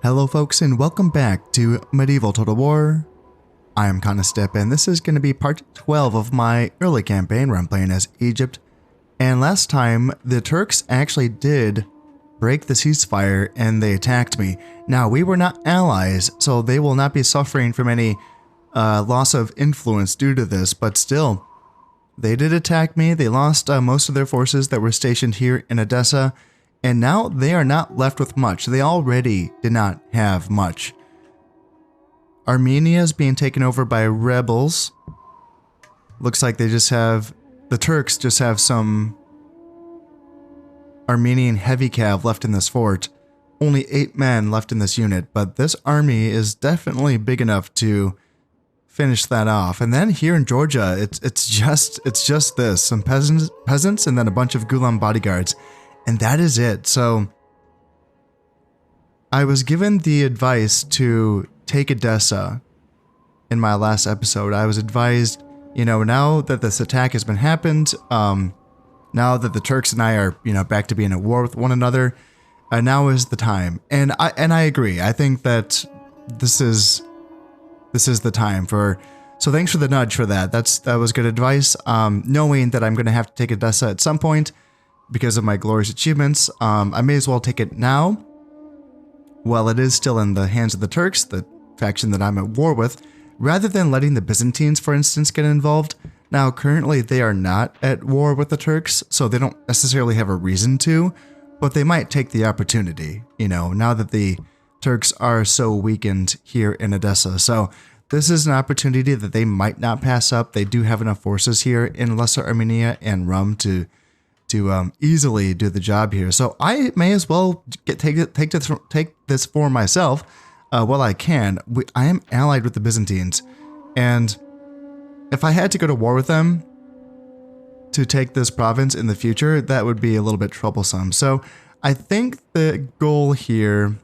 Hello folks and welcome back to Medieval Total War. I am Dynastic and this is going to be part 12 of my early campaign where I'm playing as Egypt. And last time the Turks actually did break the ceasefire and they attacked me. Now we were not allies, so they will not be suffering from any loss of influence due to this, but still, they did attack me. They lost most of their forces that were stationed here in Edessa. And now they are not left with much. They already did not have much. Armenia is being taken over by rebels. Looks like they just have... the Turks just have some Armenian heavy cav left in this fort. Only 8 men left in this unit, but this army is definitely big enough to finish that off. And then here in Georgia, it's just this. Some peasants and then a bunch of Gulam bodyguards. And that is it. So I was given the advice to take Edessa in my last episode. I was advised, you know, now that this attack has been happened, now that the Turks and I are, you know, back to being at war with one another, now is the time. And I agree. I think that this is the time for. So thanks for the nudge for that. That was good advice. Knowing that I'm going to have to take Edessa at some point. Because of my glorious achievements, I may as well take it now, while it is still in the hands of the Turks, the faction that I'm at war with, rather than letting the Byzantines, for instance, get involved. Now, currently they are not at war with the Turks, so they don't necessarily have a reason to, but they might take the opportunity, you know, now that the Turks are so weakened here in Edessa. So this is an opportunity that they might not pass up. They do have enough forces here in Lesser Armenia and Rum to easily do the job here. So I may as well take this for myself while I can. I am allied with the Byzantines, and if I had to go to war with them to take this province in the future, that would be a little bit troublesome. So I think the goal here,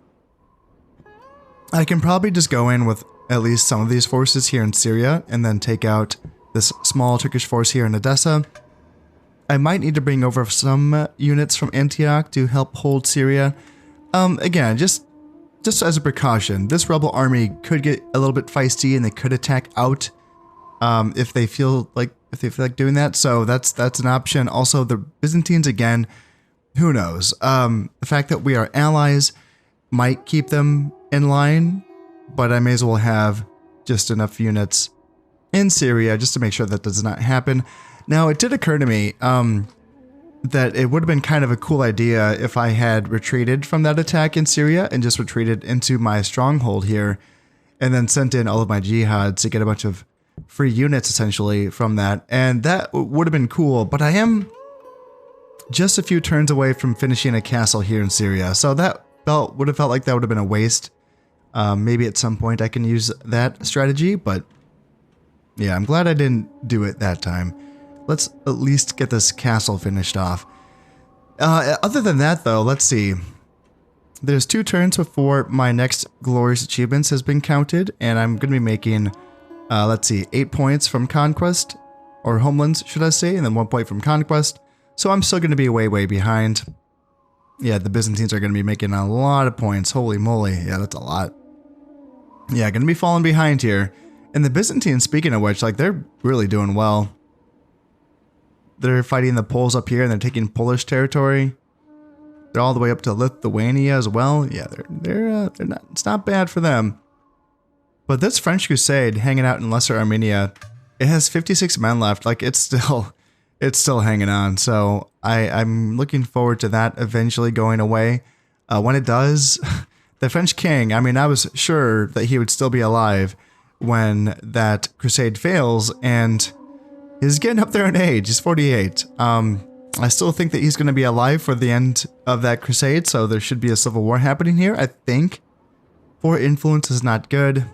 I can probably just go in with at least some of these forces here in Syria and then take out this small Turkish force here in Edessa. I might need to bring over some units from Antioch to help hold Syria. Again, just as a precaution, this rebel army could get a little bit feisty and they could attack out if they feel like doing that. So that's an option. Also, the Byzantines, again, who knows? The fact that we are allies might keep them in line, but I may as well have just enough units in Syria just to make sure that does not happen. Now, it did occur to me that it would have been kind of a cool idea if I had retreated from that attack in Syria and just retreated into my stronghold here and then sent in all of my jihads to get a bunch of free units essentially from that. And that would have been cool, but I am just a few turns away from finishing a castle here in Syria. So that would have felt like that would have been a waste. Maybe at some point I can use that strategy, but yeah, I'm glad I didn't do it that time. Let's at least get this castle finished off. Other than that, though, let's see. There's 2 turns before my next glorious achievements has been counted, and I'm going to be making, let's see, 8 points from Conquest, or Homelands, should I say, and then 1 point from Conquest. So I'm still going to be way, way behind. Yeah, the Byzantines are going to be making a lot of points. Holy moly. Yeah, that's a lot. Yeah, going to be falling behind here. And the Byzantines, speaking of which, like, they're really doing well. They're fighting the Poles up here and they're taking Polish territory. They're all the way up to Lithuania as well. Yeah, they're not, it's not bad for them. But this French crusade hanging out in Lesser Armenia, it has 56 men left. Like it's still hanging on. So I'm looking forward to that eventually going away. When it does, the French king, I mean, I was sure that he would still be alive when that crusade fails, and he's getting up there in age. He's 48. I still think that he's going to be alive for the end of that crusade, so there should be a civil war happening here, I think. 4 influence is not good.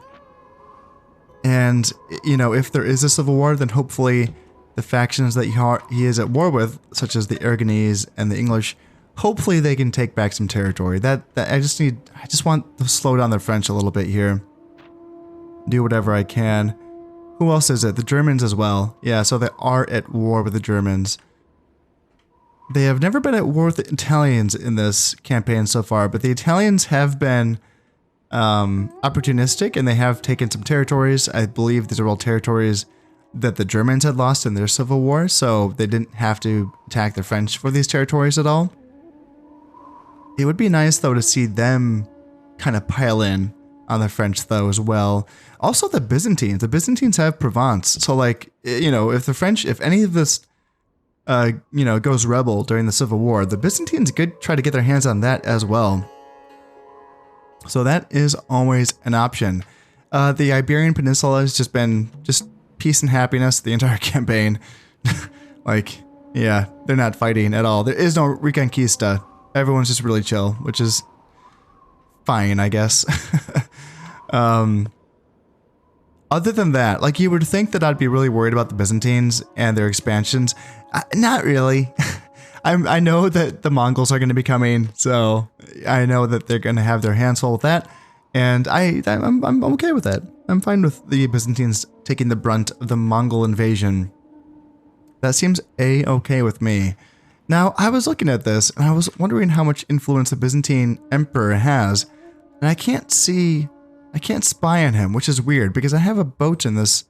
And, you know, if there is a civil war, then hopefully the factions that he is at war with, such as the Aragonese and the English, hopefully they can take back some territory. I just want to slow down the French a little bit here. Do whatever I can. Who else is it? The Germans as well. Yeah, so they are at war with the Germans. They have never been at war with the Italians in this campaign so far, but the Italians have been opportunistic, and they have taken some territories. I believe these are all territories that the Germans had lost in their civil war, so they didn't have to attack the French for these territories at all. It would be nice, though, to see them kind of pile in on the French, though, as well. Also, the Byzantines. The Byzantines have Provence, so, like, you know, if the French, if any of this, you know, goes rebel during the Civil War, the Byzantines could try to get their hands on that as well. So that is always an option. The Iberian Peninsula has just been just peace and happiness the entire campaign. Like, yeah, they're not fighting at all. There is no Reconquista. Everyone's just really chill, which is fine, I guess. Other than that, like, you would think that I'd be really worried about the Byzantines and their expansions. Not really. I know that the Mongols are going to be coming, so I know that they're going to have their hands full with that, and I'm okay with that. I'm fine with the Byzantines taking the brunt of the Mongol invasion. That seems a-okay with me. Now, I was looking at this, and I was wondering how much influence the Byzantine emperor has, and I can't spy on him, which is weird, because I have a boat in this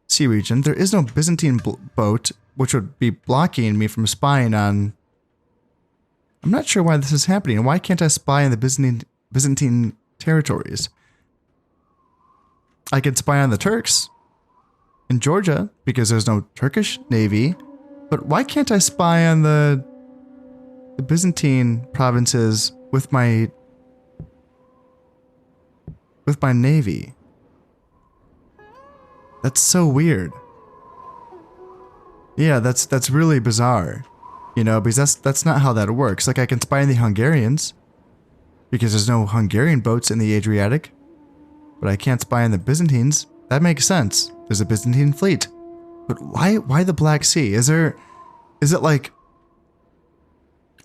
sea region. There is no Byzantine boat, which would be blocking me from spying on... I'm not sure why this is happening. Why can't I spy on the Byzantine territories? I could spy on the Turks in Georgia, because there's no Turkish navy. But why can't I spy on the Byzantine provinces with my navy? That's so weird. Yeah, that's really bizarre. You know, because that's not how that works. Like, I can spy on the Hungarians because there's no Hungarian boats in the Adriatic, but I can't spy on the Byzantines. That makes sense. There's a Byzantine fleet. But why the Black Sea? Is it like,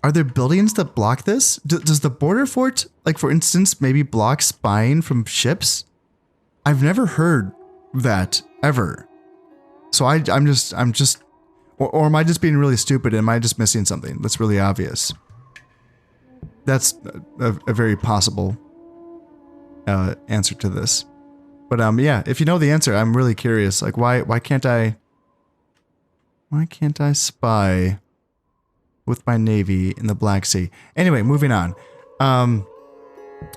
are there buildings that block this? Does the border fort, like, for instance, maybe block spying from ships? I've never heard that ever. So I'm just or am I just being really stupid? Am I just missing something that's really obvious? That's a very possible answer to this. But yeah, if you know the answer, I'm really curious. Like, why can't I spy with my navy in the Black Sea? Anyway, moving on.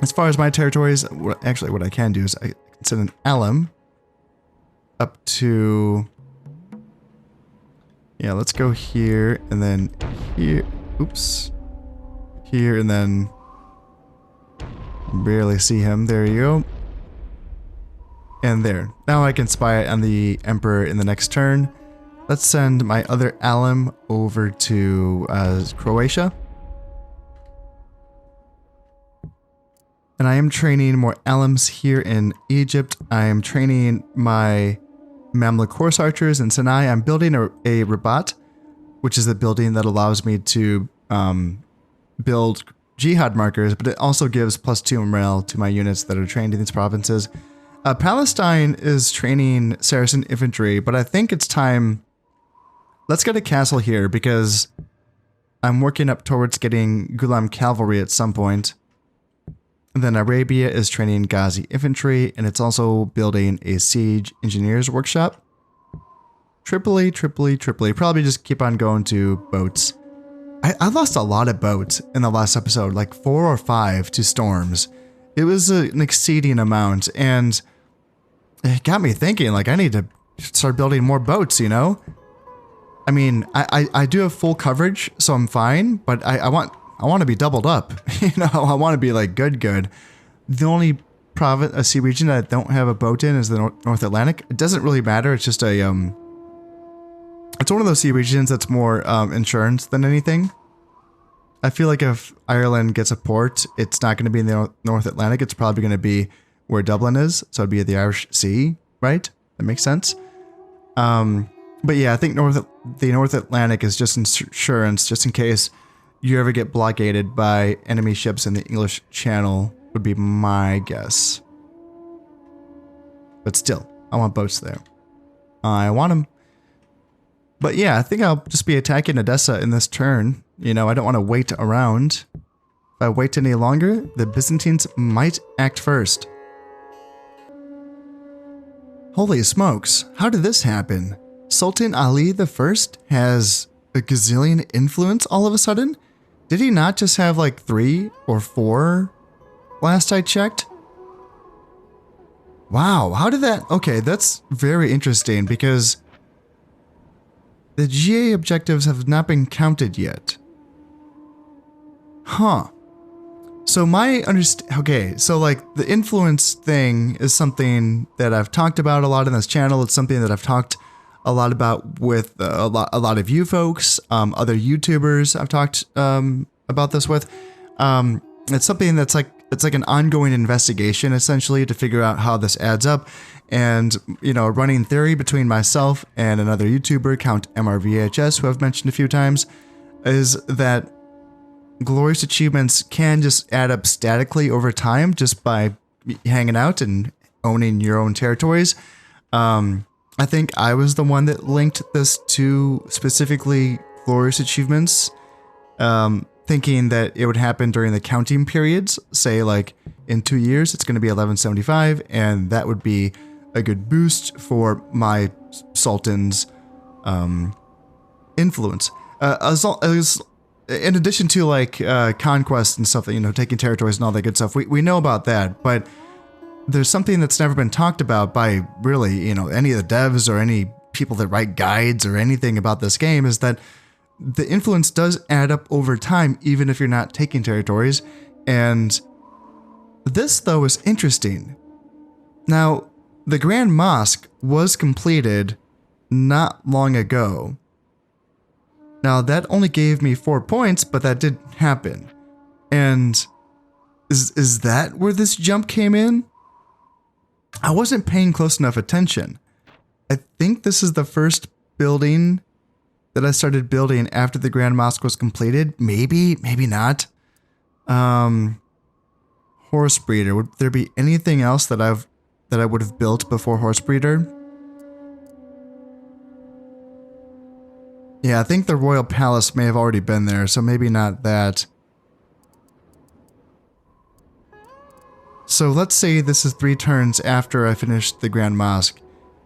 As far as my territories, what I can do is I can send an alum up to... Yeah, let's go here, and then here. Oops. Here, and then... Barely see him. There you go. And there. Now I can spy on the Emperor in the next turn. Let's send my other alum over to Croatia. And I am training more alums here in Egypt. I am training my Mamluk horse archers in Sinai. I'm building a Rabat, which is the building that allows me to build jihad markers, but it also gives +2 morale to my units that are trained in these provinces. Palestine is training Saracen infantry, but I think it's time... Let's get a castle here, because I'm working up towards getting Ghulam cavalry at some point. And then Arabia is training Ghazi infantry, and it's also building a siege engineers workshop. Tripoli. Probably just keep on going to boats. I lost a lot of boats in the last episode, like 4 or 5 to storms. It was an exceeding amount, and it got me thinking, like, I need to start building more boats, you know? I mean, I do have full coverage, so I'm fine, but I want to be doubled up. You know, I want to be like good. The only sea region that I don't have a boat in is the North Atlantic. It doesn't really matter. It's just a it's one of those sea regions that's more insurance than anything. I feel like if Ireland gets a port, it's not going to be in the North Atlantic. It's probably going to be where Dublin is, so it'd be at the Irish Sea, right? That makes sense. But yeah, I think the North Atlantic is just insurance, just in case you ever get blockaded by enemy ships in the English Channel, would be my guess. But still, I want boats there. I want them. But yeah, I think I'll just be attacking Edessa in this turn. You know, I don't want to wait around. If I wait any longer, the Byzantines might act first. Holy smokes, how did this happen? Sultan Ali I has a gazillion influence all of a sudden? Did he not just have like 3 or 4 last I checked? Wow, how did that... Okay, that's very interesting because the GA objectives have not been counted yet. Huh. So my okay, so like the influence thing is something that I've talked about a lot in this channel. It's something that I've talked a lot about with a lot of you folks, other YouTubers I've talked about this with. It's something that's like, it's like an ongoing investigation essentially to figure out how this adds up. And, you know, a running theory between myself and another YouTuber, Count MRVHS, who I've mentioned a few times, is that glorious achievements can just add up statically over time just by hanging out and owning your own territories. I think I was the one that linked this to specifically glorious achievements, thinking that it would happen during the counting periods. Say like in 2 years, it's going to be 1175, and that would be a good boost for my sultan's influence. In addition to like conquest and stuff, you know, taking territories and all that good stuff, we know about that, but there's something that's never been talked about by really, you know, any of the devs or any people that write guides or anything about this game, is that the influence does add up over time, even if you're not taking territories. And this, though, is interesting. Now, the Grand Mosque was completed not long ago. Now, that only gave me 4 points, but that did happen. And is that where this jump came in? I wasn't paying close enough attention. I think this is the first building that I started building after the Grand Mosque was completed. Maybe, maybe not. Horse breeder. Would there be anything else that I would have built before horse breeder? Yeah, I think the Royal Palace may have already been there, so maybe not that. So let's say this is 3 turns after I finished the Grand Mosque.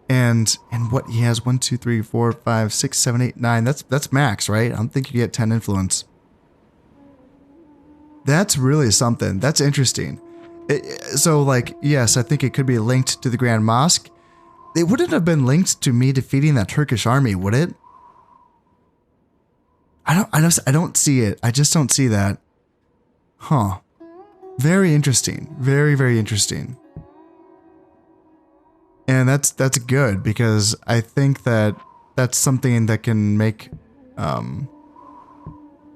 And what he has, 1, 2, 3, 4, 5, 6, 7, 8, 9. That's max, right? I don't think you get 10 influence. That's really something. That's interesting. So like, yes, I think it could be linked to the Grand Mosque. It wouldn't have been linked to me defeating that Turkish army, would it? I don't see it. I just don't see that. Huh. Very interesting. Very, very interesting. And that's good, because I think that that's something that can make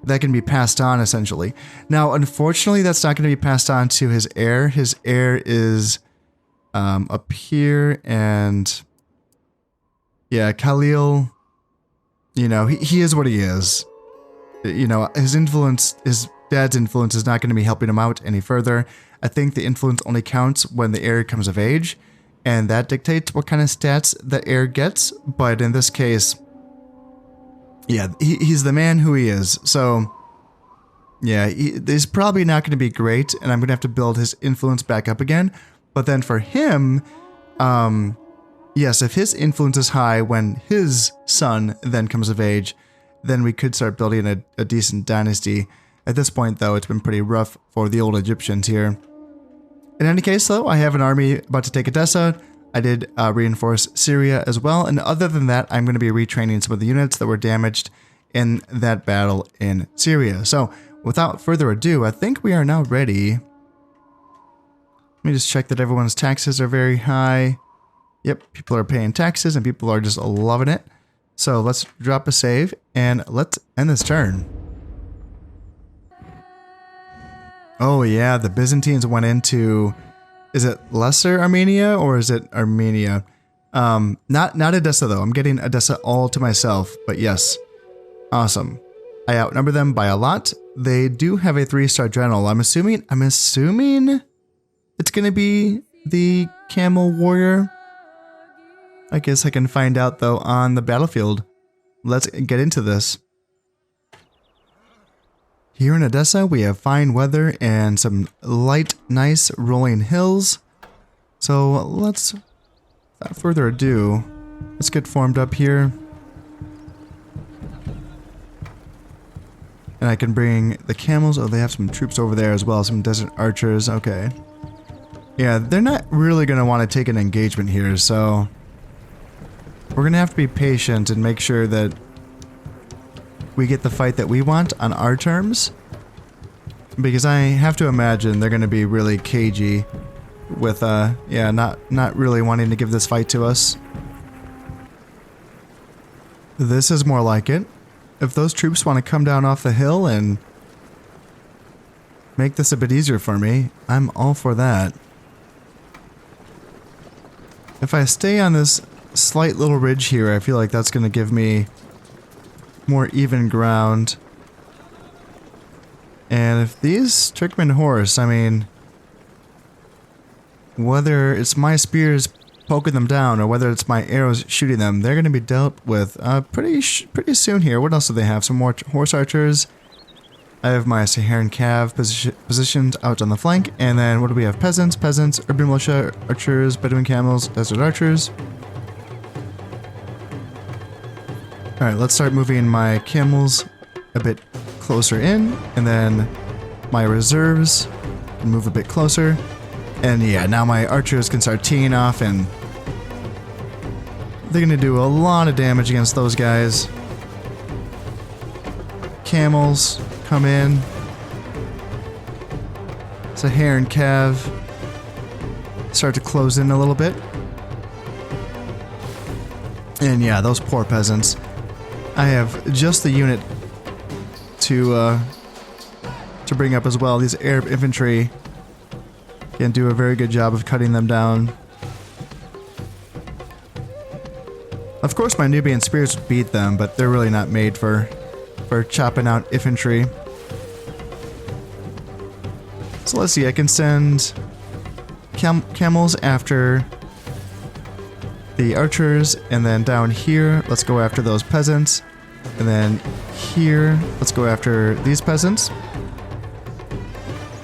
that can be passed on essentially. Now, unfortunately, that's not going to be passed on to his heir. His heir is up here, and yeah, Khalil, you know, he is what he is. You know, his influence, his dad's influence is not going to be helping him out any further. I think the influence only counts when the heir comes of age, and that dictates what kind of stats the heir gets. But in this case, yeah, he's the man who he is. So, yeah, he's probably not going to be great, and I'm going to have to build his influence back up again. But then for him, yes, if his influence is high when his son then comes of age, then we could start building a decent dynasty. At this point, though, it's been pretty rough for the old Egyptians here. In any case, though, I have an army about to take Edessa. I did reinforce Syria as well, and other than that, I'm going to be retraining some of the units that were damaged in that battle in Syria. So, without further ado, I think we are now ready. Let me just check that everyone's taxes are very high. Yep, people are paying taxes, and people are just loving it. So, let's drop a save, and let's end this turn. Oh yeah, the Byzantines went into... Is it Lesser Armenia or is it Armenia? Not Edessa though. I'm getting Edessa all to myself, but yes. Awesome. I outnumber them by a lot. They do have a 3-star general. I'm assuming it's gonna be the Camel Warrior. I guess I can find out though on the battlefield. Let's get into this. Here in Edessa, we have fine weather and some light, nice rolling hills. So let's, without further ado, let's get formed up here. And I can bring the camels. Oh, they have some troops over there as well, some desert archers. Okay. Yeah, they're not really going to want to take an engagement here, so we're going to have to be patient and make sure that we get the fight that we want on our terms, because I have to imagine they're going to be really cagey with yeah, not really wanting to give this fight to us. This is more like it. If those troops want to come down off the hill and make this a bit easier for me, I'm all for that. If I stay on this slight little ridge here, I feel like that's going to give me more even ground. And if these Turkmen horse, I mean, whether it's my spears poking them down or whether it's my arrows shooting them, they're going to be dealt with pretty soon here. What else do they have? Some more horse archers. I have my Saharan cav positioned out on the flank. And then what do we have? Peasants, urban militia, archers, Bedouin camels, desert archers. Alright, let's start moving my camels a bit closer in, and then my reserves can move a bit closer. And yeah, now my archers can start teeing off, and they're gonna do a lot of damage against those guys. Camels come in. Saharan cav start to close in a little bit. And yeah, those poor peasants. I have just the unit to bring up as well. These Arab infantry can do a very good job of cutting them down. Of course, my Nubian spears would beat them, but they're really not made for chopping out infantry. So let's see, I can send camels after the archers, and then down here, let's go after those peasants. And then here, let's go after these peasants.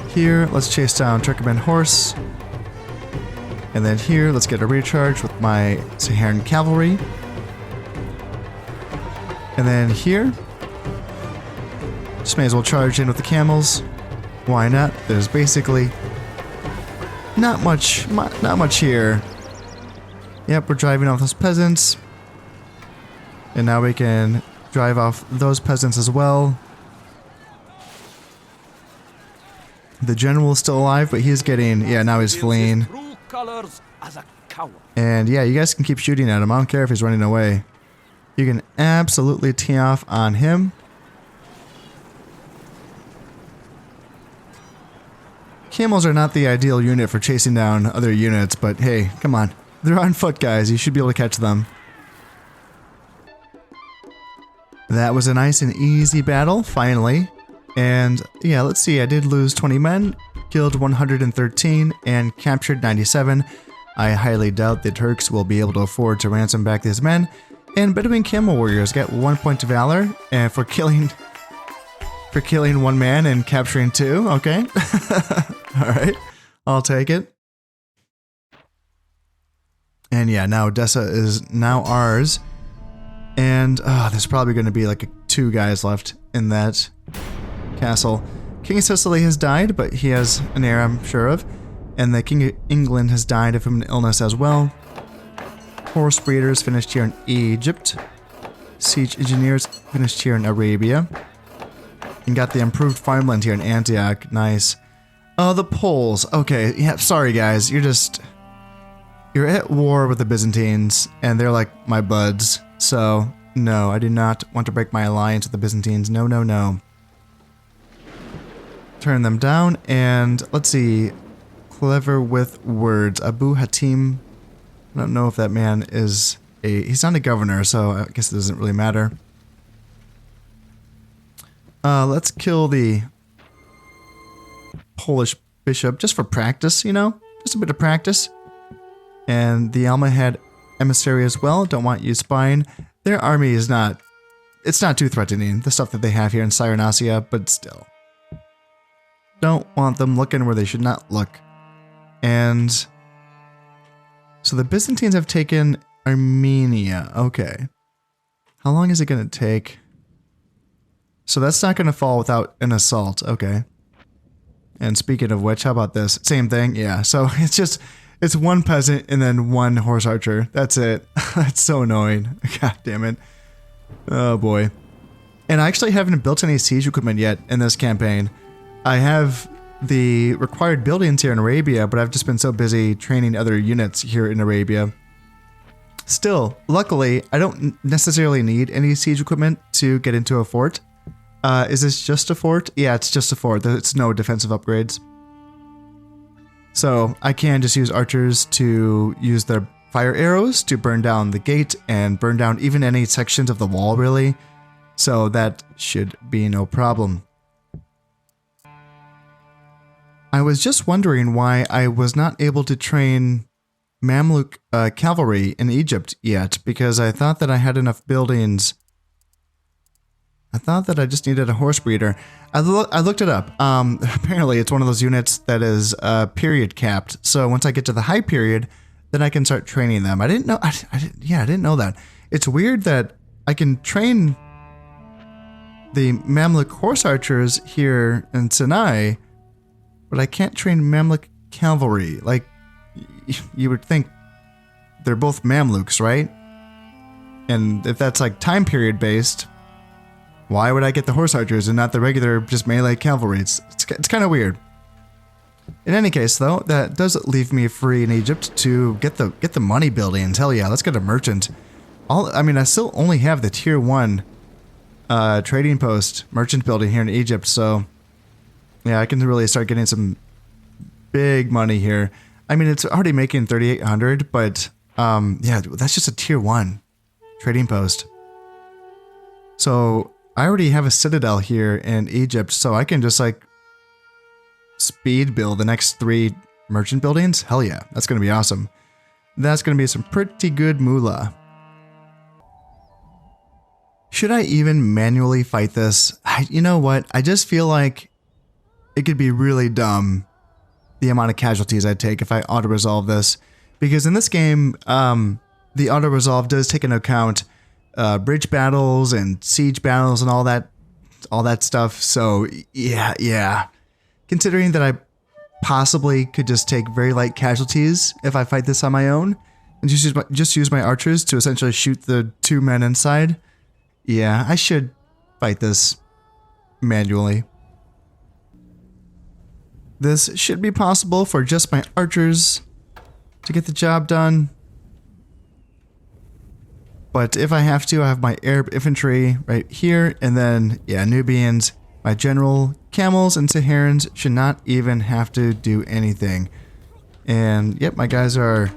Here, let's chase down Turkmen horse. And then here, let's get a recharge with my Saharan cavalry. And then here, just may as well charge in with the camels. Why not? There's basically not much here. Yep, we're driving off those peasants. And now we can drive off those peasants as well. The general is still alive, but he's getting... Yeah, now he's fleeing. And yeah, you guys can keep shooting at him. I don't care if he's running away. You can absolutely tee off on him. Camels are not the ideal unit for chasing down other units, but hey, come on. They're on foot, guys. You should be able to catch them. That was a nice and easy battle, finally. And yeah, let's see. I did lose 20 men, killed 113, and captured 97. I highly doubt the Turks will be able to afford to ransom back these men. And Bedouin camel warriors get 1 point of valor and for killing one man and capturing 2. Okay. All right. I'll take it. And yeah, now Edessa is now ours. And there's probably going to be like 2 guys left in that castle. King of Sicily has died, but he has an heir, I'm sure of. And the King of England has died of an illness as well. Horse breeders finished here in Egypt. Siege engineers finished here in Arabia. And got the improved farmland here in Antioch. Nice. Oh, the Poles. Okay, yeah, sorry guys. You're at war with the Byzantines, and they're like my buds. So, no, I do not want to break my alliance with the Byzantines. No, no, no. Turn them down, and let's see. Clever with words. Abu Hatim. I don't know if that man is he's not a governor, so I guess it doesn't really matter. Let's kill the Polish bishop just for practice, you know? Just a bit of practice. And the Almohad emissary as well. Don't want you spying. Their army is not... It's not too threatening, the stuff that they have here in Cyrenaica, but still. don't want them looking where they should not look. And so the Byzantines have taken Armenia. Okay. How long is it going to take? So that's not going to fall without an assault. Okay. And speaking of which, how about this? Same thing. Yeah. So it's one peasant and then one horse archer. That's it. That's so annoying. God damn it. Oh boy. And I actually haven't built any siege equipment yet in this campaign. I have the required buildings here in Arabia, but I've just been so busy training other units here in Arabia. Still, luckily, I don't necessarily need any siege equipment to get into a fort. Is this just a fort? Yeah, it's just a fort. There's no defensive upgrades. So I can just use archers to use their fire arrows to burn down the gate and burn down even any sections of the wall, really. So that should be no problem. I was just wondering why I was not able to train Mamluk cavalry in Egypt yet, because I thought that I had enough buildings. I thought that I just needed a horse breeder. I looked it up. Apparently, it's one of those units that is period capped. So once I get to the high period, then I can start training them. I didn't know. I didn't know that. It's weird that I can train the Mamluk horse archers here in Sinai, but I can't train Mamluk cavalry. Like, you would think they're both Mamluks, right? And if that's like time period based, why would I get the horse archers and not the regular just melee cavalry? It's kind of weird. In any case, though, that does leave me free in Egypt to get the money buildings. Hell yeah, let's get a merchant. I still only have the tier 1 trading post merchant building here in Egypt, so yeah, I can really start getting some big money here. I mean, it's already making 3,800, but yeah, that's just a tier 1 trading post. So I already have a citadel here in Egypt, so I can just like speed build the next 3 merchant buildings. Hell yeah, that's going to be awesome. That's going to be some pretty good moolah. Should I even manually fight this? You know what? I just feel like it could be really dumb, the amount of casualties I'd take if I auto-resolve this. Because in this game, the auto-resolve does take into account bridge battles and siege battles and all that stuff. So yeah. Considering that I possibly could just take very light casualties if I fight this on my own, and just use my archers to essentially shoot the 2 men inside. Yeah, I should fight this manually. This should be possible for just my archers to get the job done. But if I have to, I have my Arab infantry right here, and then, yeah, Nubians, my general, camels, and Saharans should not even have to do anything. And, yep, my guys are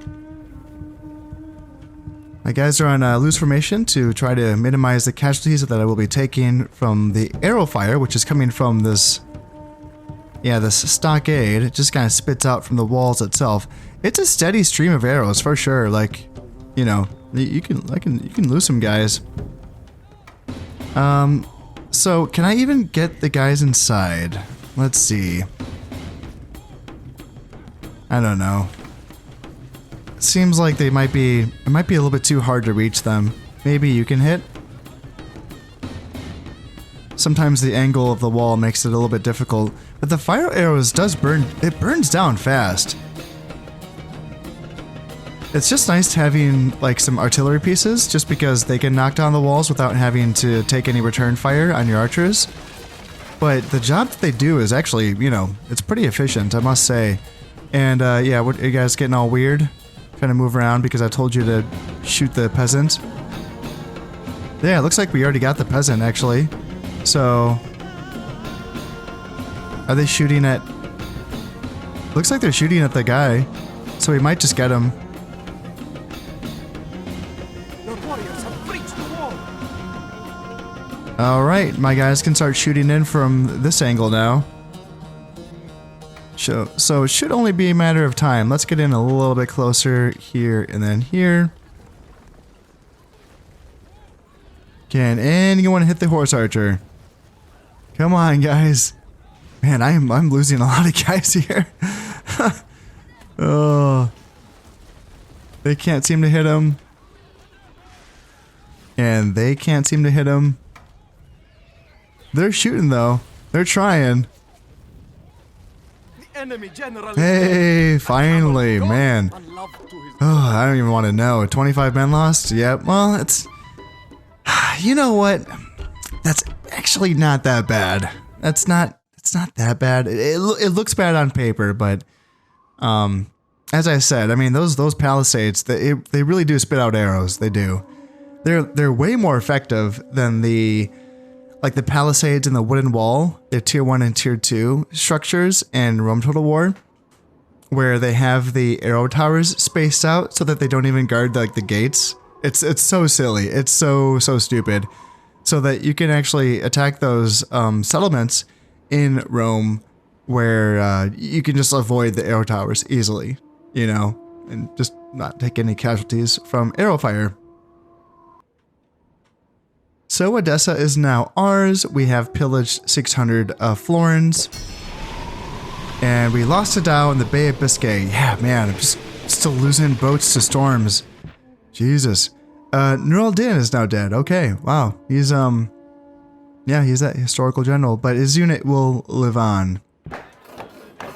on loose formation to try to minimize the casualties that I will be taking from the arrow fire, which is coming from this, yeah, this stockade. It just kind of spits out from the walls itself. It's a steady stream of arrows for sure. Like, you know, you can lose some guys. So can I even get the guys inside? Let's see. I don't know. Seems like it might be a little bit too hard to reach them. Maybe you can hit? Sometimes the angle of the wall makes it a little bit difficult, but the fire arrows does burn. It burns down fast. It's just nice having like some artillery pieces, just because they can knock down the walls without having to take any return fire on your archers. But the job that they do is actually, you know, it's pretty efficient, I must say. And yeah, what, are you guys getting all weird? Trying to move around because I told you to shoot the peasant. Yeah, it looks like we already got the peasant, actually. So, are they shooting at... Looks like they're shooting at the guy. So we might just get him. Your warriors have breached the wall. Alright, my guys can start shooting in from this angle now. So it should only be a matter of time. Let's get in a little bit closer here and then here. Can anyone hit the horse archer? Come on, guys. Man, I'm losing a lot of guys here. Oh. They can't seem to hit him. And they can't seem to hit him. They're shooting though. They're trying. The enemy general Hey, finally, man. Oh, I don't even want to know. 25 men lost? Yep. Well, it's... You know what? That's actually not that bad. It's not that bad. It looks bad on paper, but... as I said, I mean, those palisades, they really do spit out arrows. They do. They're way more effective than the palisades and the wooden wall. They're tier 1 and tier 2 structures in Rome Total War, where they have the arrow towers spaced out so that they don't even guard the gates. It's so silly. It's so stupid. So that you can actually attack those settlements in Rome where you can just avoid the arrow towers easily, you know, and just not take any casualties from arrow fire. So Edessa is now ours. We have pillaged 600 florins. And we lost to Dow in the Bay of Biscay. Yeah, man, I'm just still losing boats to storms. Jesus. Nur al-Din is now dead. Okay, wow. He's, yeah, he's that historical general, but his unit will live on.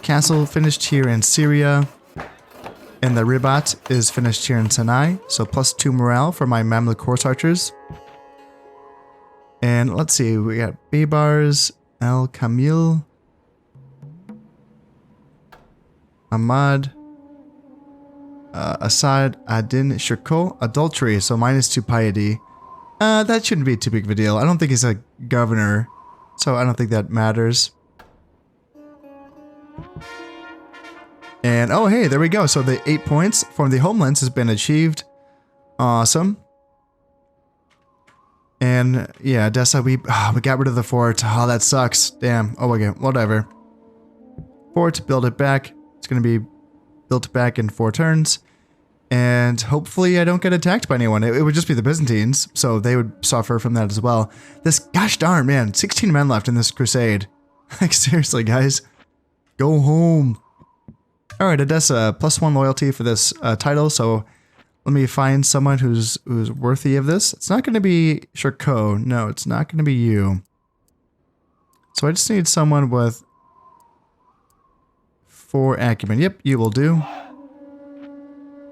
Castle finished here in Syria. And the Ribat is finished here in Sinai. So +2 morale for my Mamluk horse archers. And let's see, we got Baybars, El Kamil, Ahmad, Assad, Adin, Shirko, adultery, so -2 piety. That shouldn't be too big of a deal. I don't think he's a governor, so I don't think that matters. And oh hey, there we go. So the 8 points from the homelands has been achieved. Awesome. And yeah, Edessa, we got rid of the fort. Oh, that sucks. Damn. Oh, okay, whatever. Fort, build it back. It's going to be built back in 4 turns. And hopefully I don't get attacked by anyone. It would just be the Byzantines, so they would suffer from that as well. This, gosh darn, man, 16 men left in this crusade. Like, seriously, guys. Go home. Alright, Edessa, +1 loyalty for this title, so... Let me find someone who's worthy of this. It's not going to be Shirko. No, it's not going to be you. So I just need someone with 4 acumen. Yep, you will do.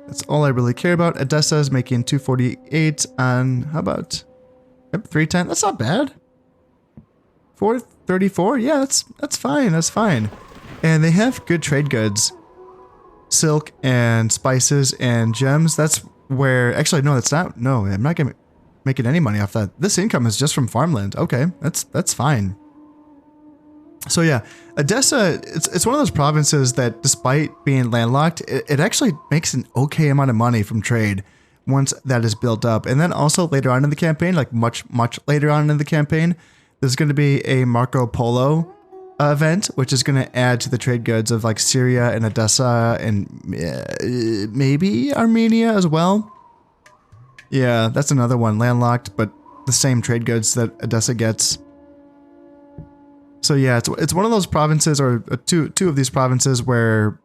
That's all I really care about. Edessa is making 248 on, how about, yep, 310. That's not bad. 434. Yeah, that's fine. That's fine. And they have good trade goods. Silk and spices and gems. That's where, actually, no, that's not, no, I'm not gonna making any money off that. This income is just from farmland. Okay, that's fine. So yeah, Edessa, it's one of those provinces that despite being landlocked, it actually makes an okay amount of money from trade once that is built up. And then also later on in the campaign, like much later on in the campaign, there's going to be a Marco Polo event, which is going to add to the trade goods of like Syria and Edessa and maybe Armenia as well. Yeah, that's another one, landlocked, but the same trade goods that Edessa gets. So yeah, it's one of those provinces, or two of these provinces, where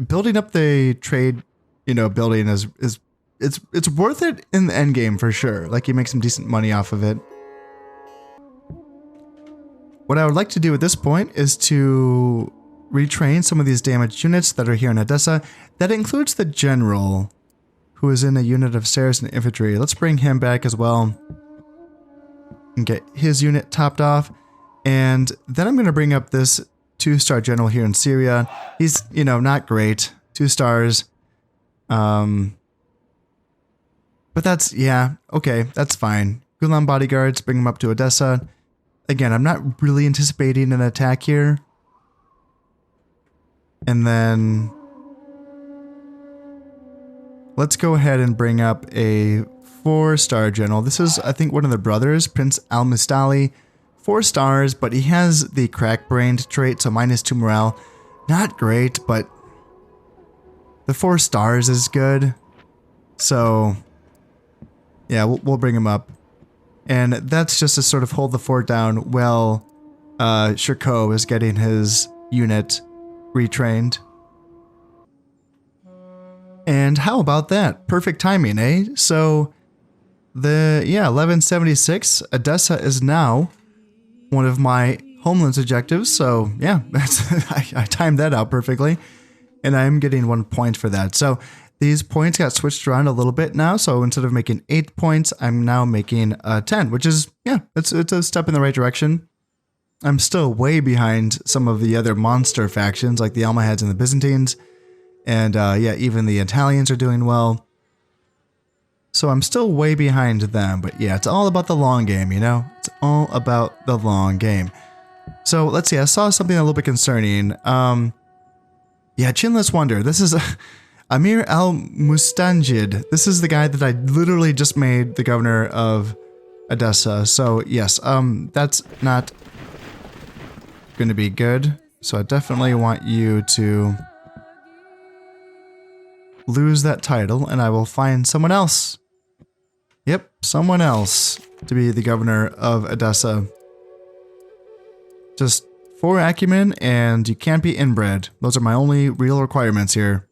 building up the trade, you know, building is it's worth it in the end game for sure. Like you make some decent money off of it. What I would like to do at this point is to retrain some of these damaged units that are here in Edessa. That includes the general, who is in a unit of Saracen infantry. Let's bring him back as well and get his unit topped off. And then I'm going to bring up this 2-star general here in Syria. He's, you know, not great. 2 stars. But that's, yeah, okay, that's fine. Gulam bodyguards, bring him up to Edessa. Again, I'm not really anticipating an attack here. And then let's go ahead and bring up a 4-star general. This is, I think, one of the brothers, Prince Al-Mustali. 4 stars, but he has the crack-brained trait, so -2 morale. Not great, but the 4 stars is good. So, yeah, we'll bring him up. And that's just to sort of hold the fort down while Shirko is getting his unit retrained. And how about that? Perfect timing, eh? So, 1176, Edessa is now one of my homeland's objectives. So, yeah, I timed that out perfectly. And I'm getting 1 point for that. So, these points got switched around a little bit now. So, instead of making 8 points, I'm now making 10, which is, yeah, it's a step in the right direction. I'm still way behind some of the other monster factions like the Almohads and the Byzantines. And yeah, even the Italians are doing well. So I'm still way behind them. But yeah, it's all about the long game, you know? It's all about the long game. So let's see, I saw something a little bit concerning. Yeah, Chinless Wonder. This is Amir al-Mustanjid. This is the guy that I literally just made the governor of Edessa. So yes, that's not going to be good. So I definitely want you to lose that title, and I will find someone else. Yep, someone else to be the governor of Edessa. Just 4 acumen, and you can't be inbred. Those are my only real requirements here.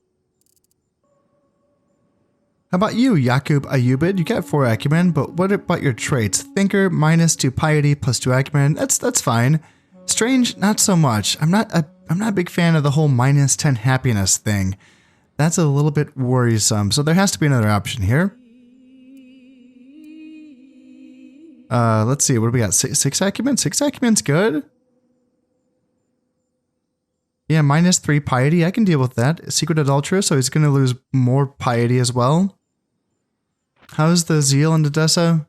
How about you, Yakub Ayubid? You got 4 acumen, but what about your traits? Thinker, -2 piety, +2 acumen. That's fine. Strange, not so much. I'm not a big fan of the whole -10 happiness thing. That's a little bit worrisome. So there has to be another option here. Let's see. What do we got? 6 acumen? 6 acumen's good. Yeah, -3 piety. I can deal with that. Secret adulteress, so he's going to lose more piety as well. How's the zeal in Edessa?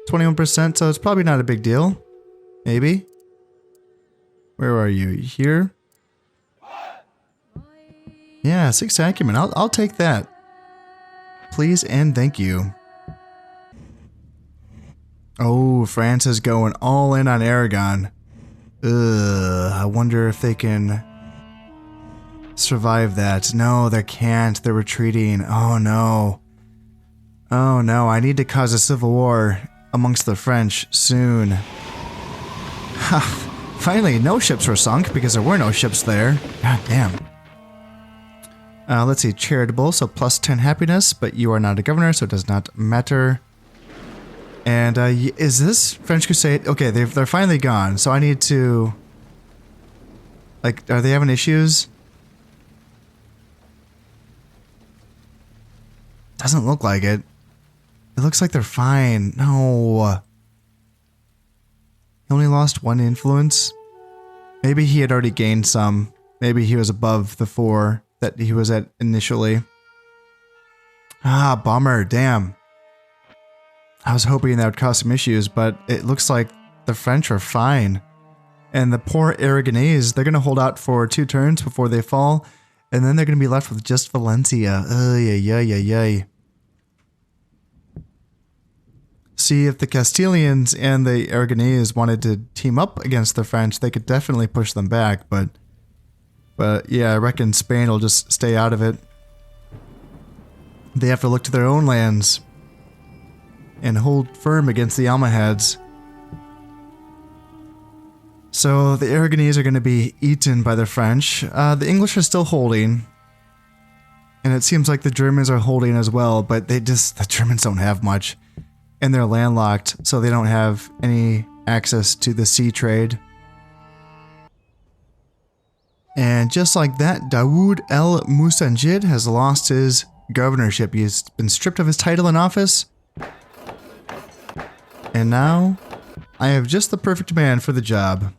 21%, so it's probably not a big deal. Maybe. Where are you? Here? Yeah, 6 acumen. I'll take that. Please and thank you. Oh, France is going all in on Aragon. Ugh, I wonder if they can survive that. No, they can't. They're retreating. Oh no. Oh no, I need to cause a civil war amongst the French soon. Ha. Finally, no ships were sunk because there were no ships there. God damn. Let's see, charitable, so +10 happiness, but you are not a governor, so it does not matter. And is this French Crusade? Okay, they're finally gone, so I need to... Like, are they having issues? Doesn't look like it. It looks like they're fine. No. He only lost 1 influence. Maybe he had already gained some. Maybe he was above the 4 that he was at initially. Ah, bummer. Damn. I was hoping that would cause some issues, but it looks like the French are fine. And the poor Aragonese, they're going to hold out for 2 turns before they fall. And then they're going to be left with just Valencia. Ay. See, if the Castilians and the Aragonese wanted to team up against the French, they could definitely push them back, but yeah, I reckon Spain will just stay out of it. They have to look to their own lands and hold firm against the Almohads. So the Aragonese are going to be eaten by the French. The English are still holding, and it seems like the Germans are holding as well, but the Germans don't have much. And they're landlocked, so they don't have any access to the sea trade. And just like that, Dawood El Musanjid has lost his governorship. He's been stripped of his title and office. And now, I have just the perfect man for the job.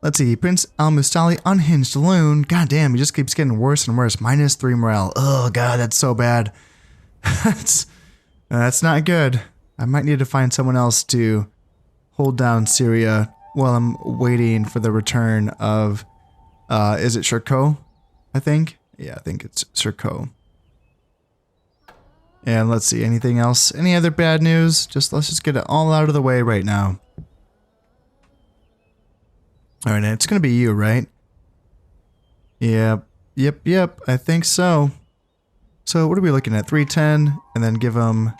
Let's see, Prince Al-Mustali, unhinged loon. God damn, he just keeps getting worse and worse. -3 morale. Oh god, that's so bad. That's not good. I might need to find someone else to hold down Syria while I'm waiting for the return of, is it Shirko? I think? Yeah, I think it's Shirko. And let's see, anything else? Any other bad news? Let's just get it all out of the way right now. Alright, it's gonna be you, right? Yep, I think so. So what are we looking at? 310, and then give them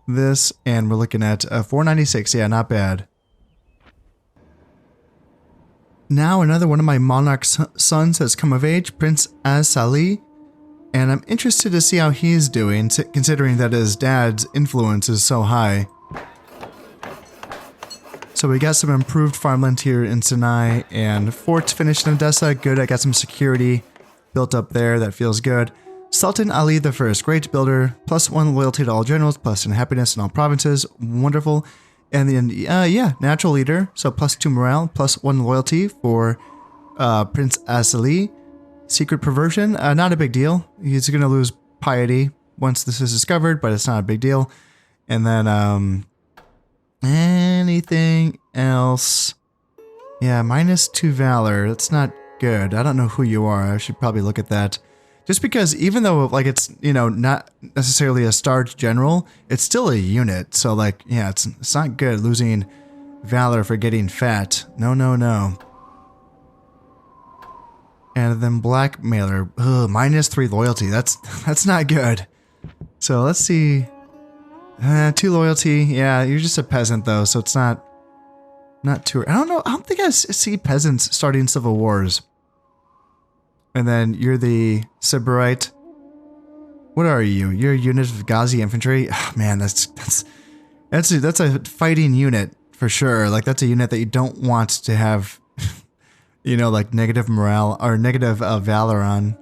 this, and we're looking at 496. Yeah, not bad. Now another one of my monarch's sons has come of age, Prince As-Salih, and I'm interested to see how he's doing, considering that his dad's influence is so high. So we got some improved farmland here in Sinai, and forts finished in Edessa. Good, I got some security built up there. That feels good. Sultan Ali I, great builder, +1 loyalty to all generals, +1 happiness in all provinces. Wonderful. And then, yeah, natural leader. So +2 morale, +1 loyalty for Prince As-Salih. Secret perversion, not a big deal. He's going to lose piety once this is discovered, but it's not a big deal. And then, anything else? Yeah, -2 valor. That's not good. I don't know who you are. I should probably look at that. Just because even though, like, it's, you know, not necessarily a starred general, it's still a unit. So, like, yeah, it's not good losing valor for getting fat. No, no, no. And then blackmailer. Ugh, -3 loyalty. That's not good. So let's see. 2 loyalty. Yeah, you're just a peasant though, so it's not too. I don't know. I don't think I see peasants starting civil wars. And then you're the Sybarite. What are you? You're a unit of Ghazi infantry. Oh, man, that's a fighting unit for sure. Like that's a unit that you don't want to have, you know, like negative morale or negative valor on.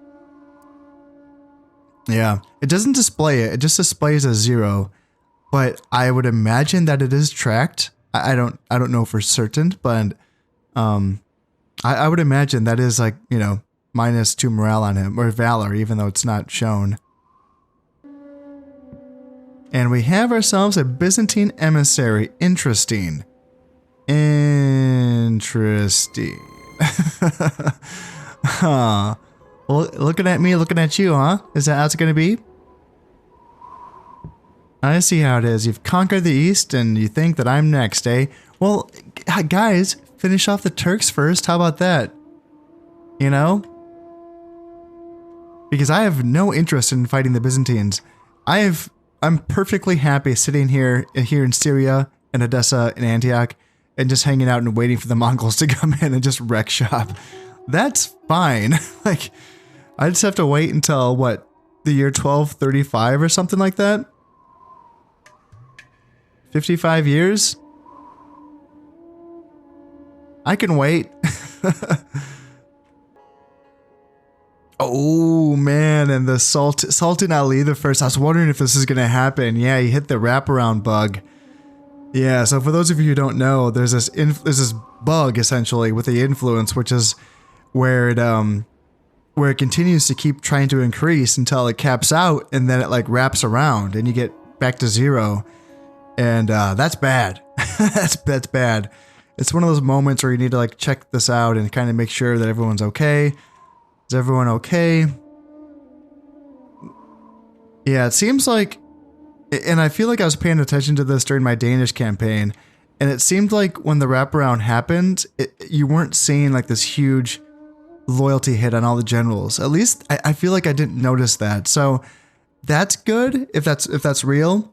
Yeah, it doesn't display it. It just displays a 0. But I would imagine that it is tracked. I don't know for certain, but I would imagine that is like, you know, -2 morale on him, or valor, even though it's not shown. And we have ourselves a Byzantine emissary. Interesting. Interesting. Huh. Well, looking at me, looking at you, huh? Is that how it's going to be? I see how it is. You've conquered the East and you think that I'm next, eh? Well, guys, finish off the Turks first. How about that? You know? Because I have no interest in fighting the Byzantines. I'm perfectly happy sitting here in Syria and Edessa and Antioch and just hanging out and waiting for the Mongols to come in and just wreck shop. That's fine. Like, I just have to wait until, what, the year 1235 or something like that? 55 years? I can wait. Oh, man, and the Sultan Ali I. I was wondering if this is going to happen. Yeah, he hit the wraparound bug. Yeah, so for those of you who don't know, there's this bug, essentially, with the influence, which is where it continues to keep trying to increase until it caps out, and then it, like, wraps around, and you get back to 0. And that's bad. that's bad. It's one of those moments where you need to, like, check this out and kind of make sure that everyone's okay. Is everyone okay? Yeah, it seems like, and I feel like I was paying attention to this during my Danish campaign, and it seemed like when the wraparound happened, you weren't seeing like this huge loyalty hit on all the generals. At least I feel like I didn't notice that. So that's good if that's real.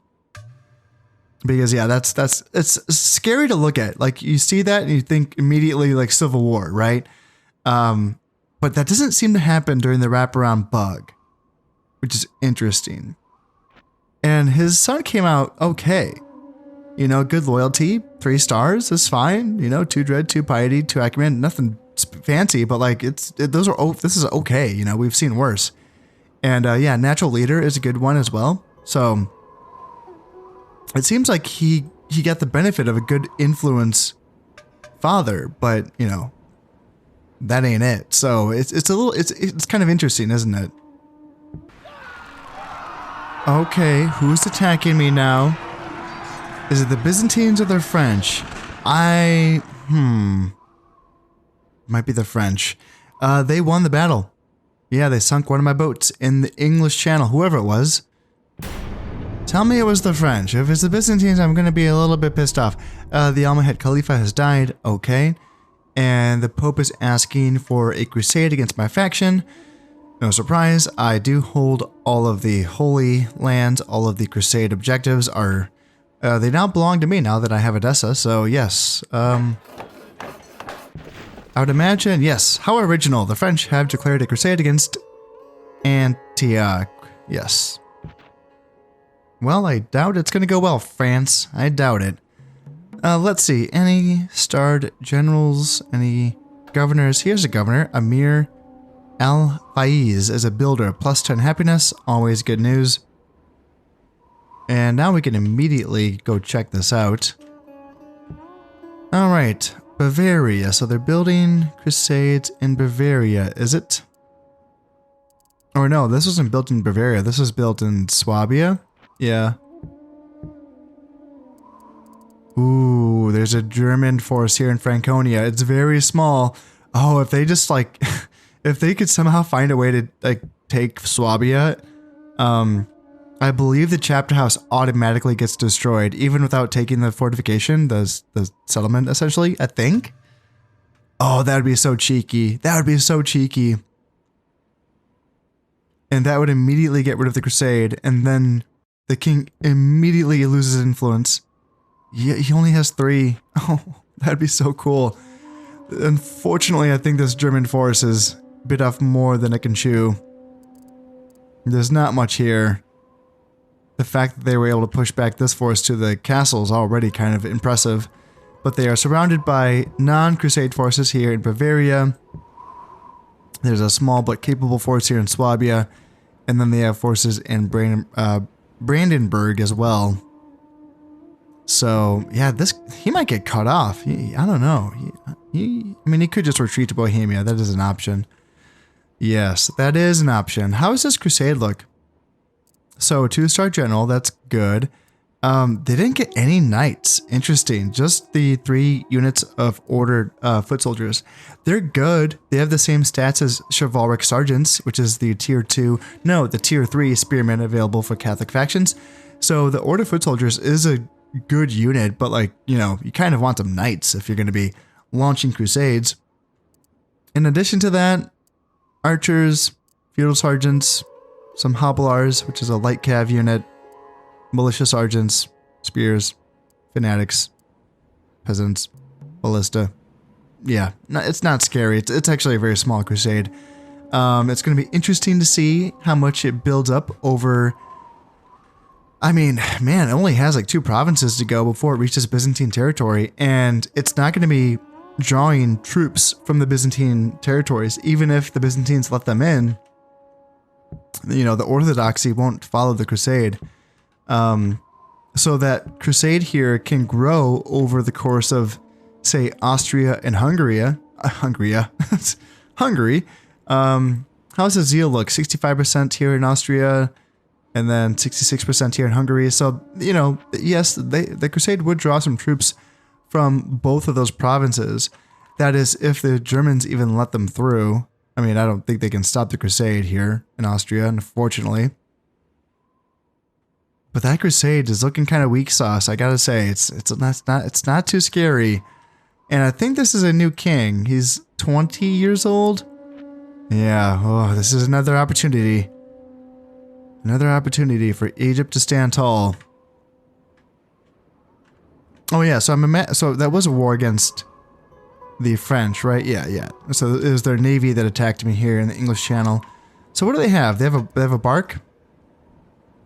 Because yeah, it's scary to look at. Like you see that and you think immediately like Civil War, right? But that doesn't seem to happen during the wraparound bug, which is interesting. And his son came out okay. You know, good loyalty, 3 stars, is fine. You know, 2 dread, 2 piety, 2 acumen, nothing fancy, but like this is okay. You know, we've seen worse. And yeah, natural leader is a good one as well. So it seems like he got the benefit of a good influence father, but you know, that ain't it. So it's kind of interesting, isn't it? Okay, who's attacking me now? Is it the Byzantines or the French? Might be the French. They won the battle. Yeah, they sunk one of my boats in the English Channel, whoever it was. Tell me it was the French. If it's the Byzantines, I'm going to be a little bit pissed off. The Almohad Khalifa has died. Okay. And the Pope is asking for a crusade against my faction. No surprise, I do hold all of the Holy Lands. All of the crusade objectives are They now belong to me now that I have Edessa, so yes. I would imagine, yes. How original. The French have declared a crusade against Antioch. Yes. Well, I doubt it's going to go well, France. I doubt it. Let's see. Any starred generals? Any governors? Here's a governor. Amir Al-Faiz is a builder. Plus 10 happiness. Always good news. And now we can immediately go check this out. Alright. Bavaria. So they're building crusades in Bavaria, is it? Or no, this wasn't built in Bavaria. This was built in Swabia. Yeah. Ooh, there's a German force here in Franconia. It's very small. Oh, if they just like, if they could somehow find a way to like take Swabia, I believe the chapter house automatically gets destroyed, even without taking the fortification, the settlement essentially, I think. Oh, that would be so cheeky. That would be so cheeky. And that would immediately get rid of the crusade, and then the king immediately loses influence. He only has 3. Oh, that'd be so cool. Unfortunately, I think this German force is bit off more than it can chew. There's not much here. The fact that they were able to push back this force to the castle is already kind of impressive. But they are surrounded by non-crusade forces here in Bavaria. There's a small but capable force here in Swabia. And then they have forces in Brandenburg as well. So, yeah, he might get cut off. I don't know. I mean, he could just retreat to Bohemia. That is an option. Yes, that is an option. How does this crusade look? So, 2-star general, that's good. They didn't get any knights. Interesting. Just the 3 units of ordered foot soldiers. They're good. They have the same stats as chivalric sergeants, which is the tier 2. No, the tier 3 spearmen available for Catholic factions. So, the ordered foot soldiers is a good unit, but like, you know, you kind of want some knights if you're going to be launching crusades. In addition to that, archers, feudal sergeants, some hoplars, which is a light cav unit, militia sergeants, spears, fanatics, peasants, ballista. Yeah, it's not scary. It's actually a very small crusade. It's going to be interesting to see how much it builds up over. I mean, man, it only has like 2 provinces to go before it reaches Byzantine territory, and it's not going to be drawing troops from the Byzantine territories, even if the Byzantines let them in. You know, the Orthodoxy won't follow the crusade. So that crusade here can grow over the course of, say, Austria and Hungary. Hungary. How's the zeal look? 65% here in Austria, and then 66% here in Hungary. So, you know, yes, the crusade would draw some troops from both of those provinces. That is, if the Germans even let them through. I mean, I don't think they can stop the crusade here in Austria, unfortunately. But that crusade is looking kind of weak sauce, I gotta say. It's not too scary. And I think this is a new king. He's 20 years old. Yeah, oh, this is another opportunity. Another opportunity for Egypt to stand tall. Oh yeah, so so that was a war against the French, right? Yeah. So it was their navy that attacked me here in the English Channel. So what do they have? They have a bark.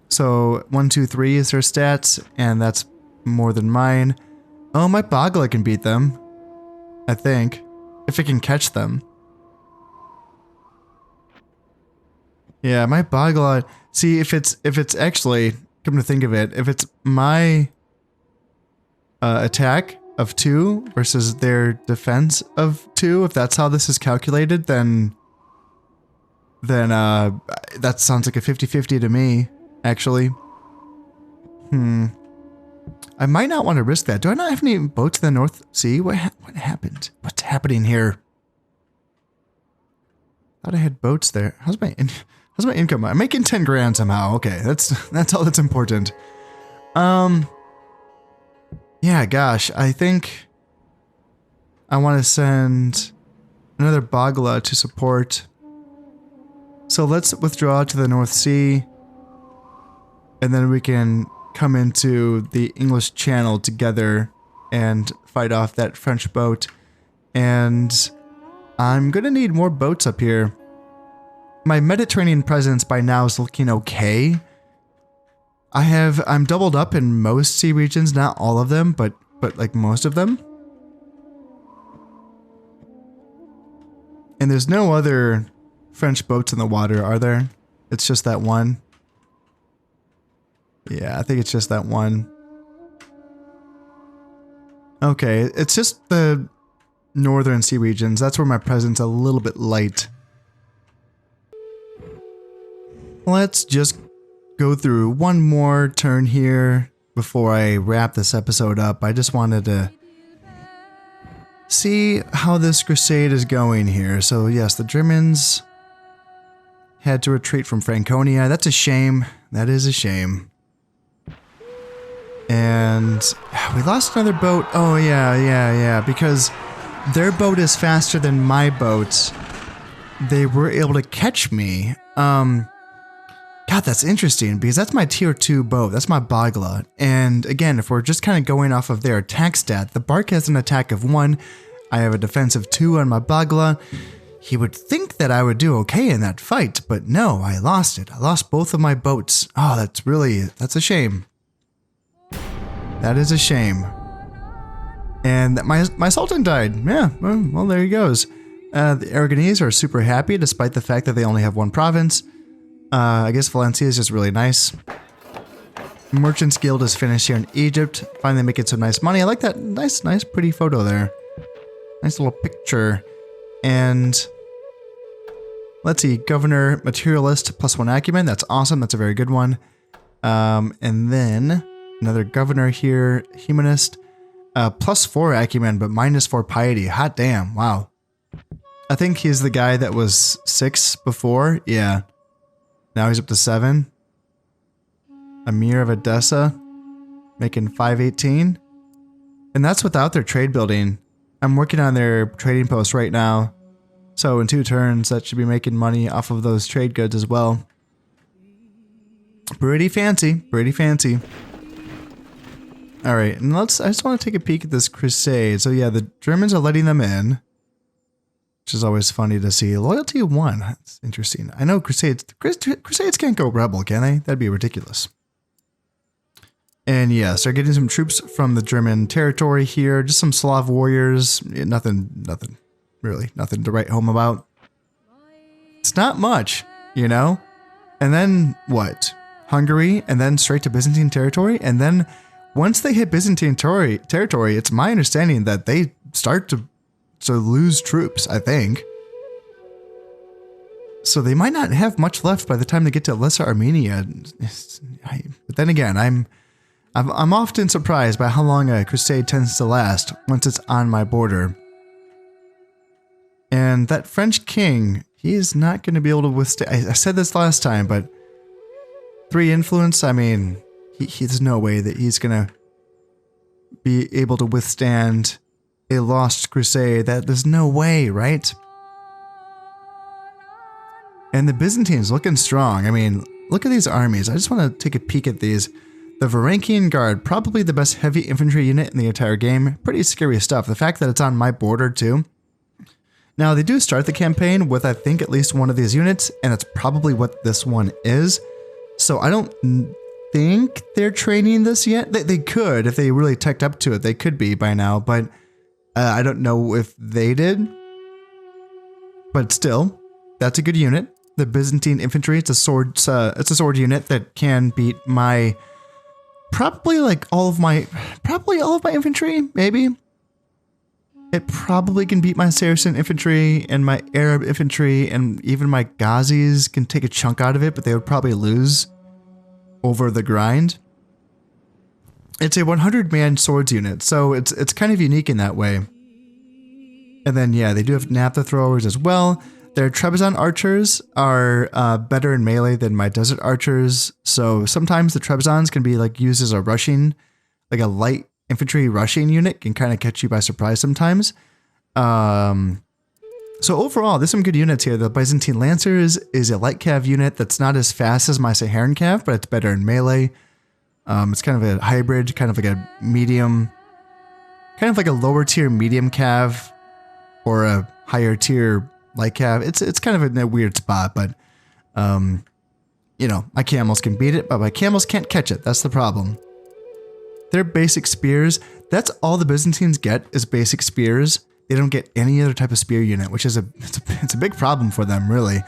So 1, 2, 3 is their stats, and that's more than mine. Oh, my Bagla can beat them. I think, if it can catch them. Yeah, my Bagla. See, if it's actually, come to think of it, if it's my attack of 2 versus their defense of 2, if that's how this is calculated, then that sounds like a 50-50 to me, actually. I might not want to risk that. Do I not have any boats in the North Sea? What happened? What's happening here? Thought I had boats there. How's my income? I'm making 10 grand somehow. Okay, that's all that's important. Yeah, gosh, I think I want to send another Bagla to support. So let's withdraw to the North Sea, and then we can come into the English Channel together and fight off that French boat. And I'm gonna need more boats up here. My Mediterranean presence by now is looking okay. I'm doubled up in most sea regions, not all of them, but like most of them. And there's no other French boats in the water, are there? It's just that one. Yeah, I think it's just that one. Okay, it's just the northern sea regions. That's where my presence is a little bit light. Let's just go through one more turn here before I wrap this episode up. I just wanted to see how this crusade is going here. So yes, the Germans had to retreat from Franconia. That's a shame. That is a shame. And we lost another boat. Oh yeah, because their boat is faster than my boat. They were able to catch me. God, that's interesting because that's my tier 2 boat. That's my Bagla. And again, if we're just kind of going off of their attack stat, the Bark has an attack of 1. I have a defense of 2 on my Bagla. He would think that I would do okay in that fight, but no, I lost it. I lost both of my boats. Oh, that's a shame. That is a shame. And my Sultan died. Yeah, well, there he goes. The Aragonese are super happy despite the fact that they only have 1 province. I guess Valencia is just really nice. Merchants Guild is finished here in Egypt. Finally making some nice money. I like that nice pretty photo there. Nice little picture. And let's see, Governor Materialist +1 acumen. That's awesome. That's a very good one. And then another governor here, Humanist. +4 acumen, but -4 piety. Hot damn. Wow. I think he's the guy that was 6 before. Yeah. Now he's up to 7. Emir of Edessa, making 518. And that's without their trade building. I'm working on their trading post right now. So in 2 turns, that should be making money off of those trade goods as well. Pretty fancy, pretty fancy. All right, and I just want to take a peek at this crusade. So yeah, the Germans are letting them in, which is always funny to see. Loyalty 1, that's interesting. I know crusades can't go rebel, can they? That'd be ridiculous. And yes, they're getting some troops from the German territory here. Just some Slav warriors. Nothing to write home about. It's not much, you know? And then what? Hungary, and then straight to Byzantine territory. And then once they hit Byzantine territory, it's my understanding that they start to lose troops, I think. So they might not have much left by the time they get to Lesser Armenia. But then again, I'm often surprised by how long a crusade tends to last once it's on my border. And that French king, he is not going to be able to withstand. I said this last time, but 3 influence, I mean, there's no way that he's going to be able to withstand a lost crusade. There's no way, right? And the Byzantines looking strong. I mean, look at these armies. I just want to take a peek at these. The Varangian Guard, probably the best heavy infantry unit in the entire game. Pretty scary stuff. The fact that it's on my border too. Now, they do start the campaign with, I think, at least one of these units, and that's probably what this one is. So I don't think they're training this yet. They could, if they really teched up to it. They could be by now, but I don't know if they did. But still, that's a good unit. The Byzantine infantry, it's a sword unit that can beat my probably all of my infantry, maybe. It probably can beat my Saracen infantry and my Arab infantry, and even my Ghazis can take a chunk out of it, but they would probably lose over the grind. It's a 100-man swords unit, so it's kind of unique in that way. And then yeah, they do have naphtha throwers as well. Their Trebizond archers are better in melee than my desert archers, so sometimes the Trebizonds can be used as a rushing, a light infantry rushing unit, can kind of catch you by surprise sometimes. So overall, there's some good units here. The Byzantine Lancers is a light cav unit that's not as fast as my Saharan cav, but it's better in melee. It's kind of a hybrid, kind of like a medium, kind of like a lower tier medium cav or a higher tier light cav. It's kind of in a weird spot, but you know, my camels can beat it, but my camels can't catch it. That's the problem. Their basic spears, that's all the Byzantines get is basic spears. They don't get any other type of spear unit, which is it's a big problem for them, really.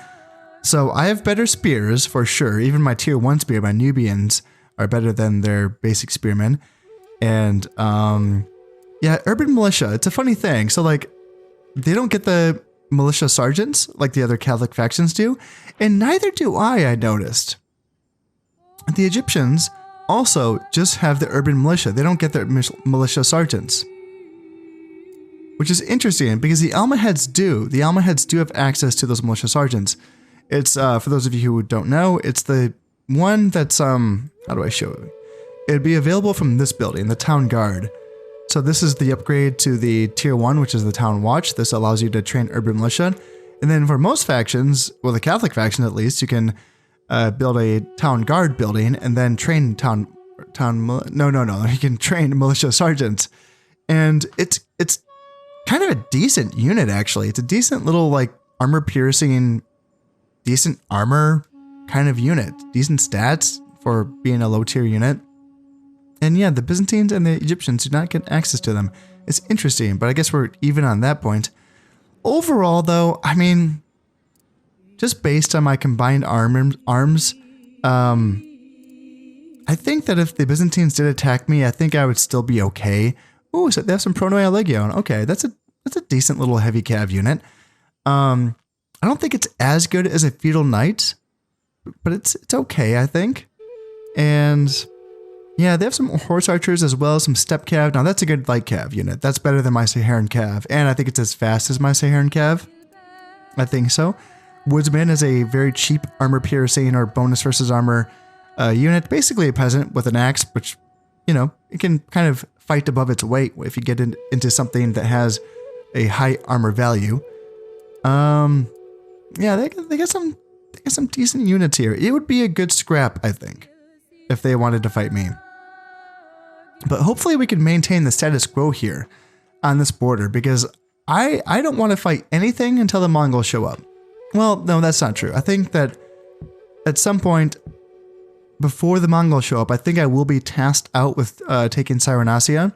So I have better spears for sure. Even my tier 1 spear, my Nubians, are better than their basic spearmen. And yeah, urban militia, it's a funny thing. So like, they don't get the militia sergeants like the other Catholic factions do, and neither do I noticed. The Egyptians also just have the urban militia. They don't get their militia sergeants, which is interesting because the Almohads do. The Almohads do have access to those militia sergeants. It's, for those of you who don't know, it's the one that's, how do I show it? It'd be available from this building, the Town Guard. So this is the upgrade to the tier 1, which is the Town Watch. This allows you to train urban militia. And then for most factions, well, the Catholic faction at least, you can build a Town Guard building and then train you can train militia sergeants. And it's kind of a decent unit, actually. It's a decent little, like, armor piercing, decent armor kind of unit. Decent stats for being a low tier unit. And yeah, the Byzantines and the Egyptians do not get access to them. It's interesting, but I guess we're even on that point. Overall, though, I mean, just based on my combined arms, I think that if the Byzantines did attack me, I think I would still be okay. Oh, so they have some Pronoia Legion. Okay, that's a decent little heavy cav unit. I don't think it's as good as a Feudal Knight, but it's okay, I think. And yeah, they have some horse archers as well, some step cav. Now that's a good light cav unit. That's better than my Saharan cav, and I think it's as fast as my Saharan cav. I think so. Woodsman is a very cheap armor piercing or bonus versus armor unit. Basically a peasant with an axe, which, you know, it can kind of fight above its weight if you get into something that has a high armor value. Yeah, they got some decent units here. It would be a good scrap, I think, if they wanted to fight me. But hopefully we can maintain the status quo here on this border, because I don't want to fight anything until the Mongols show up. Well, no, that's not true. I think that at some point before the Mongols show up, I think I will be tasked out with taking Cyrenasia.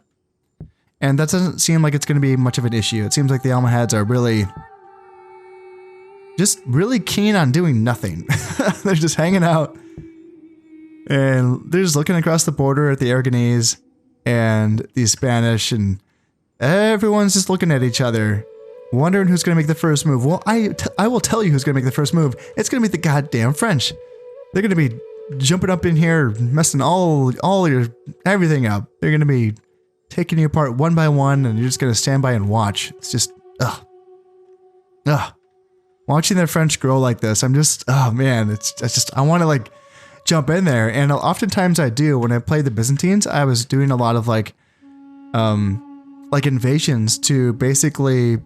And that doesn't seem like it's going to be much of an issue. It seems like the Almohads are really keen on doing nothing. They're just hanging out. And they're just looking across the border at the Aragonese and the Spanish, and everyone's just looking at each other, wondering who's going to make the first move. Well, I will tell you who's going to make the first move. It's going to be the goddamn French. They're going to be jumping up in here, messing all your everything up. They're going to be taking you apart one by one, and you're just going to stand by and watch. It's just, ugh. Watching the French grow like this, I'm just, oh man, it's just, I want to like jump in there. And oftentimes I do. When I played the Byzantines, I was doing a lot of like invasions to basically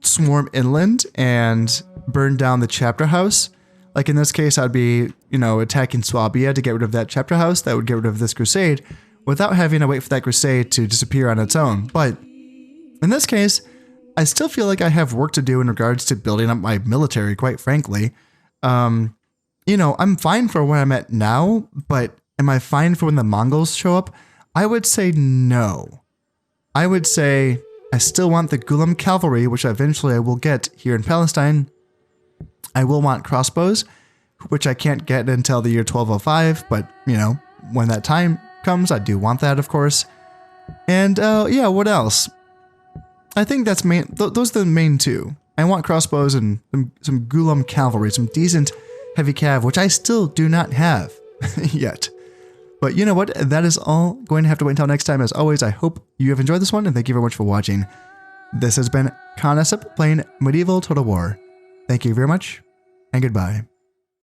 swarm inland and burn down the chapter house. Like in this case, I'd be, attacking Swabia to get rid of that chapter house that would get rid of this crusade without having to wait for that crusade to disappear on its own. But in this case, I still feel like I have work to do in regards to building up my military, quite frankly. I'm fine for where I'm at now, but am I fine for when the Mongols show up? I would say no. I would say I still want the Gulam cavalry, which eventually I will get here in Palestine. I will want crossbows, which I can't get until the year 1205, but, when that time comes, I do want that, of course. And, yeah, what else? I think that's main. Those are the main two. I want crossbows and some Gulam cavalry, some decent heavy cav, which I still do not have yet. But you know what? That is all going to have to wait until next time. As always, I hope you have enjoyed this one, and thank you very much for watching. This has been Conasep playing Medieval Total War. Thank you very much, and goodbye.